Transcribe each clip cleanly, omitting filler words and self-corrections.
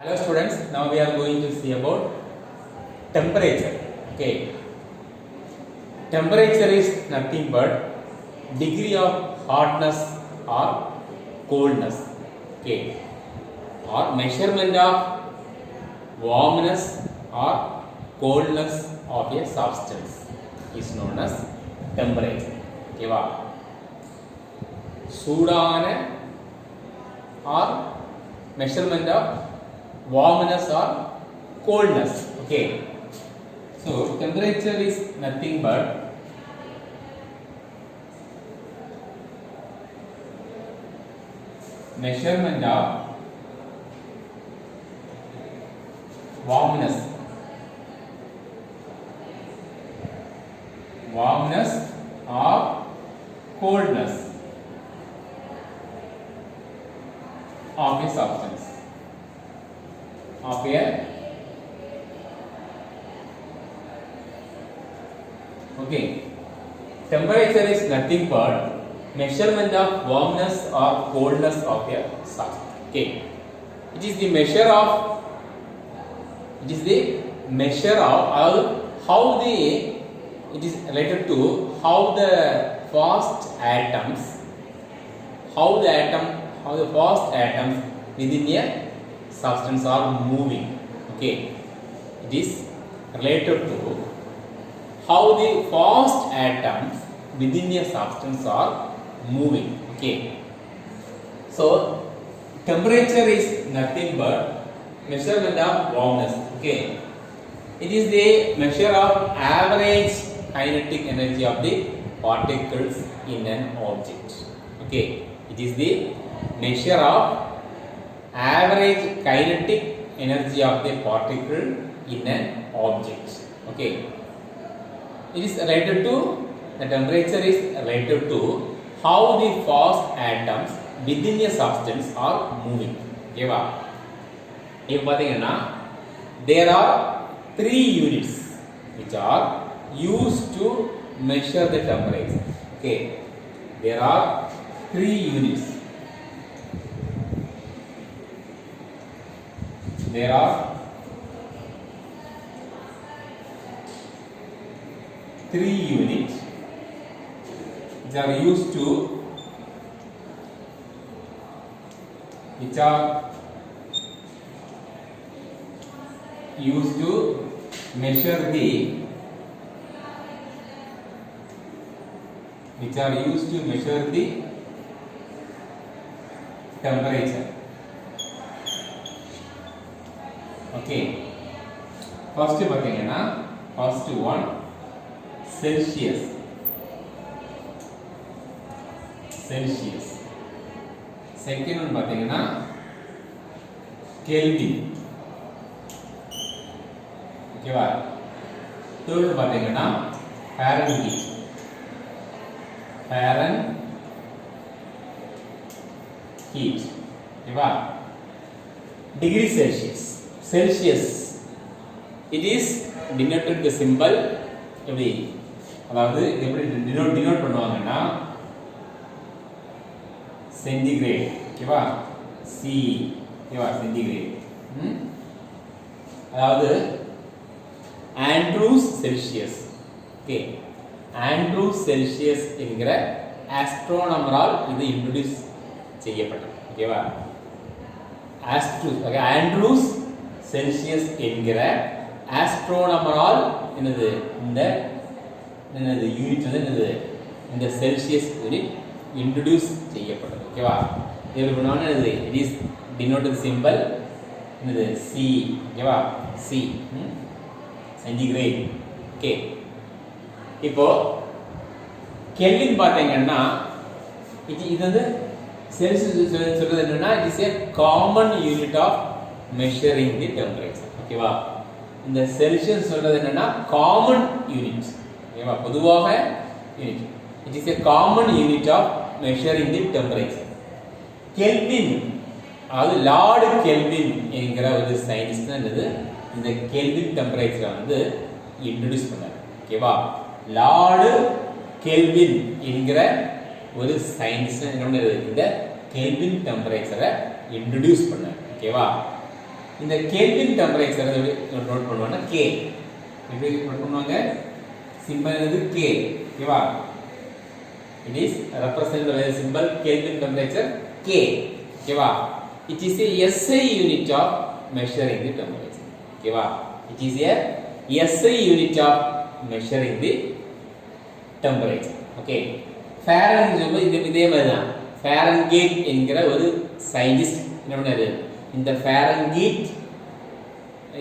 Hello students, now we are going to see about temperature. Okay, temperature is nothing but degree of hotness or coldness. Okay, or measurement of warmness or coldness of a substance is known as temperature. Okay, wow. சூடான or measurement of warmness or coldness. Okay, so temperature is nothing but measurement of warmness or coldness of a substance. Okay, temperature is nothing but measurement of warmness or coldness of a substance. Okay, it is the measure of how it is related to how the fast atoms within a substance are moving. Okay, it is related to how the fast atoms within a substance are moving. Okay, so temperature is nothing but measurement of warmness. Okay, it is the measure of average kinetic energy of the particles in an object. Okay, it is the measure of average kinetic energy of the particle in an object. Okay, it is related to the temperature is related to how the fast atoms within a substance are moving. Okay, wow. If there are 3 units which are used to measure the temperature. Okay, there are 3 units. There are 3 units which are used to measure the temperature. Okay, first one Celsius. Second one Kelvin. Okay, va. Third one Fahrenheit. Okay, va. Degree Celsius. It is denoted the symbol எப்படி அதாவது எப்படி denote பண்ணுவாங்கன்னா centigrade. ஓகேவா, C ஓகேவா, centigrade. அதாவது Andrews Celsius. Okay, Andrews Celsius என்கிற ஆஸ்ட்ரோனமரால் இது introduce செய்யப்பட்டது. ஓகேவா, ஆண்ட்ரூஸ் செல்சியஸ் என்கிற ஆஸ்ட்ரோனமரால் என்னது இந்த யூனிட் வந்து என்னது இந்த செல்சியஸ் யூனிட் இன்ட்ரோடியூஸ் செய்யப்பட்டது. ஓகேவா, இது என்னது இட் இஸ் டினோட்டட் சிம்பல் என்னது C. ஓகேவா, C சென்டிகிரேட். ஓகே, இப்போ கெல்வின் பார்த்தீங்கன்னா இது வந்து செல்சியஸ் சொல்றது என்னன்னா it is a common unit of measuring the temperature. ஓகேவா, இந்த செல்சியஸ் சொல்றது என்னன்னா காமன் யூனிட். ஓகேவா, பொதுவாக unit. It is a common unit of measuring the temperature. Kelvin அதாவது லார்டு கெல்வின் என்கிற ஒரு சயின்டிஸ்ட் தான் இந்த கெல்வின் டெம்பரேச்சரை வந்து இன்ட்ரோடியூஸ் பண்ணார். ஓகேவா, லார்டு கெல்வின் என்கிற ஒரு சயின்டிஸ்ட் என்ன பண்ணாரு இந்த கெல்வின் டெம்பரேச்சரை இன்ட்ரோடியூஸ் பண்ணார். ஓகேவா, இந்த கெல்வின் டெம்பரேச்சர் நோட் பண்ணுவாங்கன்னா K எப்படி நோட் பண்ணுவாங்க சிம்பல் என்னது K ஓகேவா it is represented by the symbol Kelvin temperature K ஓகேவா it is a SI unit of measuring the temperature ஓகேவா it is a SI unit of measuring the temperature okay Fahrenheit இதே மாதிரி தான் Fahrenheit என்கிற ஒரு scientist என்ன பண்ணாரு இந்த Fahrenheit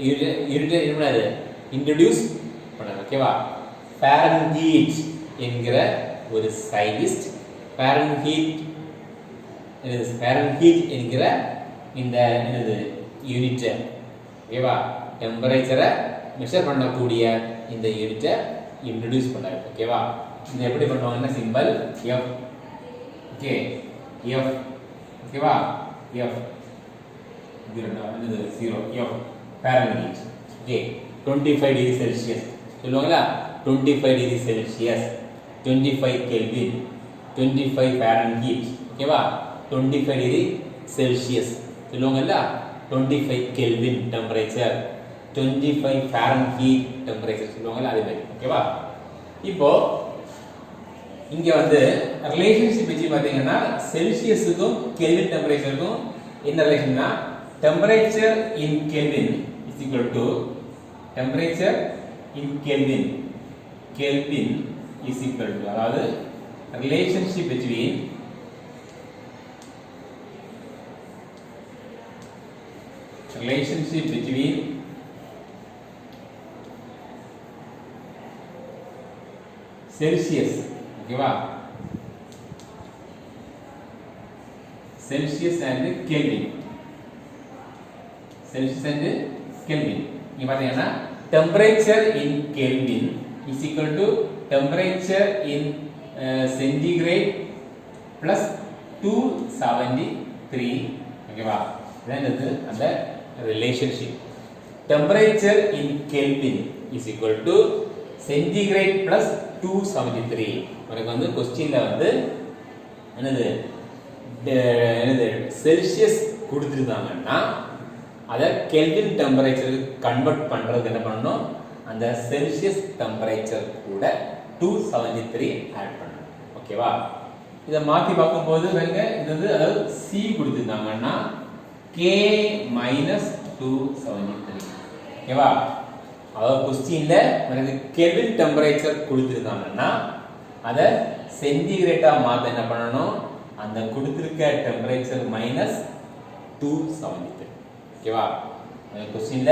யூனிட் என்ன பண்ணாரு இன்ட்ரோ듀ஸ் பண்ணாரு ஓகேவா Fahrenheit என்கிற ஒரு சயின்டிஸ்ட் Fahrenheit என்கிற இந்த என்னது யூனிட் ஓகேவா டெம்பரேச்சரை மெஷர் பண்ணக்கூடிய இந்த யூனிட்டை இன்ட்ரோ듀ஸ் பண்ணாரு ஓகேவா இது எப்படி பண்ணுவாங்கன்னா சிம்பல் F ஓகே F ஓகேவா F இது 0 F Fahrenheit okay 25 degree Celsius சொல்லுவாங்களா 25 டிகிரி செல்சியஸ் 25 Kelvin 25 Fahrenheit ஓகேவா 25 டிகிரி செல்சியஸ் சொல்லுவாங்கல்ல 25 Kelvin டெம்பரேச்சர் 25 Fahrenheit டெம்பரேச்சர் சொல்லுவாங்கல்ல அதே மாதிரி ஓகேவா இப்போ இங்க வந்து ரிலேஷன்ஷிப் வச்சு பாத்தீங்கன்னா செல்சியஸுக்கும் கெல்வின் டெம்பரேச்சருக்கும் என்ன ரிலேஷன்னா temperature in Kelvin is equal to temperature in Kelvin Kelvin is equal to அதாவது ரிலேஷன்ஷிப் பிட்வீன் செல்சியஸ் ஓகேவா செல்சியஸ் அண்ட் கெல்வின் இங்க பாத்தீங்கன்னா temperature in Kelvin is equal to temperature in centigrade plus 273 ஓகேவா then இது அந்த relationship temperature in Kelvin is equal to centigrade plus 273 உங்களுக்கு வந்து क्वेश्चनல வந்து என்னது செல்சியஸ் கொடுத்திருந்தாங்கன்னா அத கெல்வின் டெம்பரேச்சருக்கு கன்வர்ட் பண்றதுக்கு என்ன பண்ணனும் அந்த செல்சியஸ் டெம்பரேச்சர் கூட 273 ஆட் பண்ணணும் ஓகேவா இத மாத்தி பாக்கும்போது பாருங்க இது அதாவது C கொடுத்திருந்தாங்கன்னா K - 273 ஓகேவா அதாவது क्वेश्चनல நமக்கு கெல்வின் டெம்பரேச்சர் கொடுத்திருந்தாங்கன்னா அத சென்டிகிரேட்டா மாத்த என்ன பண்ணனும் அந்த கொடுத்திருக்க டெம்பரேச்சர் -273 ஓகேவா அந்த क्वेश्चनல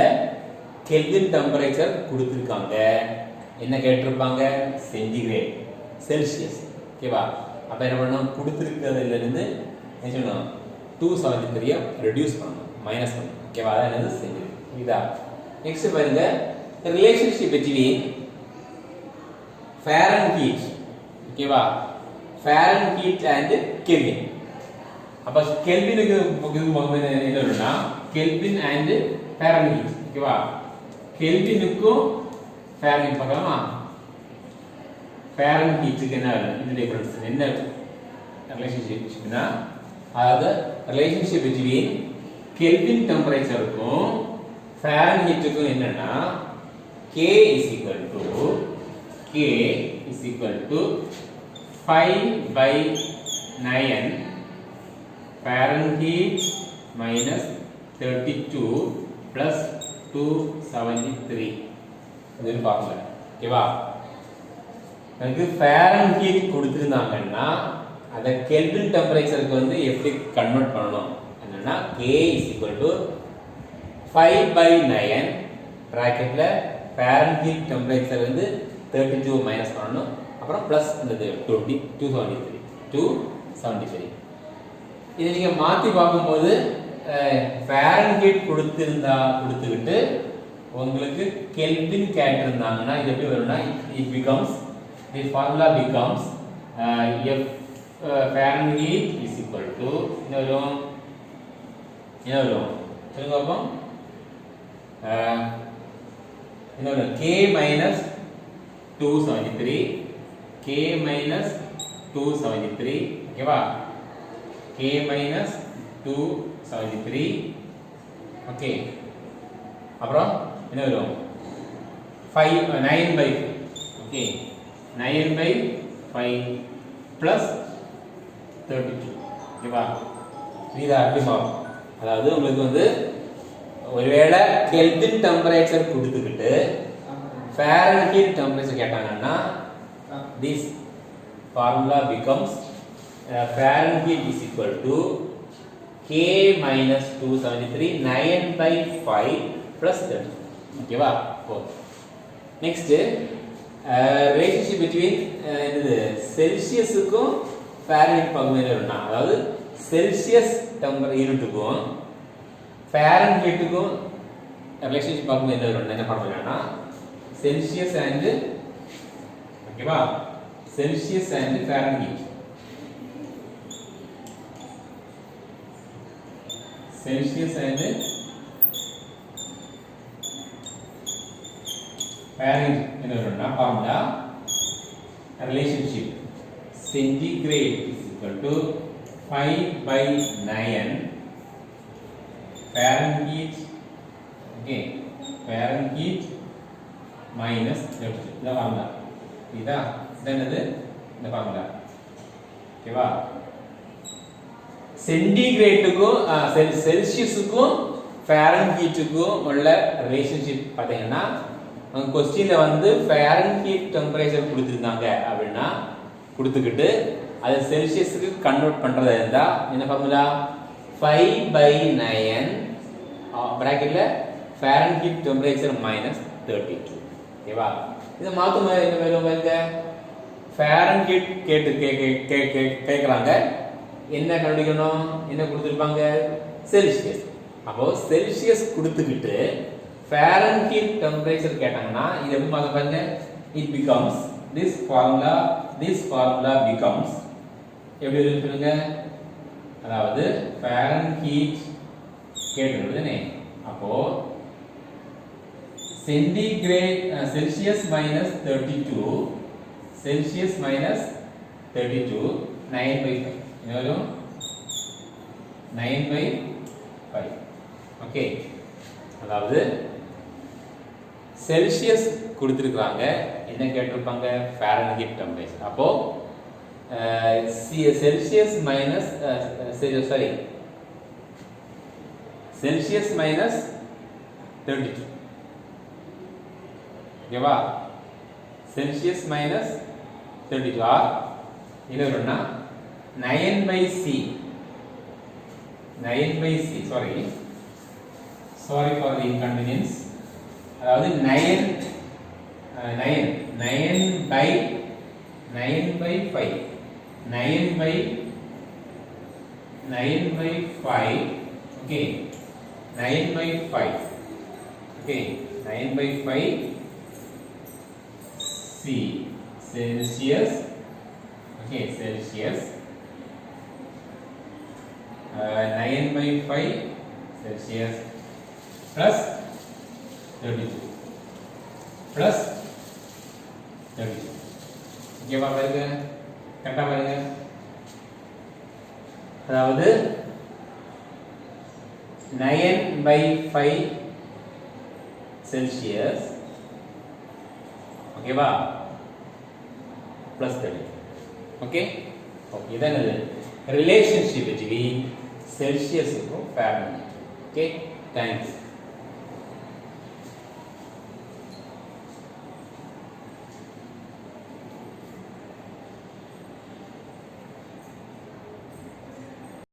கெல்வின் டெம்பரேச்சர் கொடுத்திருக்காங்க என்ன கேட்டிருப்பாங்க சென்டிகிரேட் செல்சியஸ் ஓகேவா அப்ப என்ன பண்ணனும் கொடுத்திருக்கிறதுல இருந்து என்ன சொல்லணும் 273 ரெடியூஸ் பண்ணனும் மைனஸ் பண்ணனும் ஓகேவா அதான் என்னது சென்டிகிரேட் இதா நெக்ஸ்ட் பாருங்க relationship between Fahrenheit ஓகேவா Fahrenheit and Kelvin அப்ப கெல்வினுக்கு முக்கியமா என்ன வரும்னா Kelvin and Fahrenheit ஓகேவா கெல்வினுக்கும் Fahrenheit பார்க்கலாமா Fahrenheitக்கு என்ன இந்த டிஃபரன்ஸ் என்ன ரிலேஷன்ஷிப்னா அதாவது ரிலேஷன்ஷிப் between Kelvin டெம்பரேச்சருக்கும் Fahrenheitக்கும் என்னன்னா K is equal to 5/9 Fahrenheit minus 32 plus 273 இது பாருங்க ஓகேவா நமக்கு Fahrenheit கொடுத்திருந்தாங்கன்னா அத கெல்வின் டெம்பரேச்சருக்கு வந்து எப்படி கன்வர்ட் பண்ணனும் என்னன்னா K is equal to 5/9 பிராக்கெட்ல Fahrenheit temperature வந்து 32 மைனஸ் பண்ணனும் அப்புறம் பிளஸ் இந்த 273 இத நீங்க மாத்தி பாக்கும்போது Fahrenheit கொடுத்துக்கிட்டு உங்களுக்கு கெல்வின் கேட்டிருந்தாங்கன்னா இது எப்படி வரும்னா it becomes the formula becomes F Fahrenheit is equal to என்ன வரும் சொல்லுங்க பாப்போம் இன்னொரு K minus 273 K minus 273 ஓகேவா K minus 273 okay அப்புறம் என்ன வரும் 5 9 by 5 ஓகே 9 by 5 plus 32 ஓகேவா புரியுதா எப்படி மாறும் அதாவது உங்களுக்கு வந்து ஒருவேளை கெல்வின் டெம்பரேச்சர் கொடுத்துக்கிட்டு ஃபாரன்ஹீட் டெம்பரேச்சர் கேட்டாங்கன்னா this formula becomes Fahrenheit is equal to K minus 273 9 by 5 plus 30 okay va next relationship between Celsius க்கும் Fahrenheit பகுதியில இருந்தா அதாவது Celsius டெம்பரேச்சர் யூனிட்டுக்கும் Fahrenheit க்கும் relationship பகுதியில இருந்தா என்ன பண்ணலாம்னா Celsius and okay va Celsius and Fahrenheit Celsius and Fahrenheit என்ன வரும்னா formula relationship centigrade is equal to 5 by 9 Fahrenheit okay Fahrenheit minus 30 இந்த ஃபார்முலா இதா என்னது இந்த ஃபார்முலா ஓகேவா சென்டிகிரேட்டுக்கும் செல்சியஸுக்கும் ஃபாரன்ஹீட்டுக்கும் உள்ள ரிலேஷன்ஷிப் பார்த்தீங்கன்னா क्वेश्चनல வந்து ஃபாரன்ஹீட் டெம்பரேச்சர் கொடுத்திருந்தாங்க அப்படினா கொடுத்துக்கிட்டு அதை செல்சியஸ்க்கு கன்வர்ட் பண்றதா இருந்தா என்ன ஃபார்முலா 5 by 9 பிராக்கெட்ல ஃபாரன்ஹீட் டெம்பரேச்சர் minus 32 ஓகேவா இத மாத்துமா என்ன வேணும் பாருங்க ஃபாரன்ஹீட் கேக்குறாங்க என்ன கண்டுபிடிக்கணும் என்ன கொடுத்திருப்பாங்க செல்சியஸ் அப்போ செல்சியஸ் கொடுத்துக்கிட்டு Fahrenheit temperature கேட்டாங்கன்னா இது எப்படி மாத்த பாருங்க it becomes this formula becomes எப்படி இருக்கு சொல்லுங்க அதாவது Fahrenheit கேட்கிறது அப்போ centigrade Celsius minus 32 Celsius minus 32 9 by 5 என்ன வரும் 9 by 5 ஓகே அதாவது செல்சியஸ் கொடுத்திருக்காங்க என்ன கேட்டிருப்பாங்க ஃபாரன்ஹீட் டெம்பரேச்சர் அப்போ Celsius minus sorry Celsius minus 32 ஓகேவா செல்சியஸ் மைனஸ் 32 ஆர் இது வரும்னா 9 by c 9 by c sorry for the inconvenience அதாவது 9 by 5 9 by 5 okay 9 by 5 okay 9 by 5 c Celsius okay Celsius 9 by 5 Celsius plus 32 plus 32 இங்கே பாருங்க கரெக்ட்டா பாருங்க அதாவது 9 by 5 Celsius ஓகேவா plus 32 ஓகே இதான் relationship between Celsius and Fahrenheit okay thanks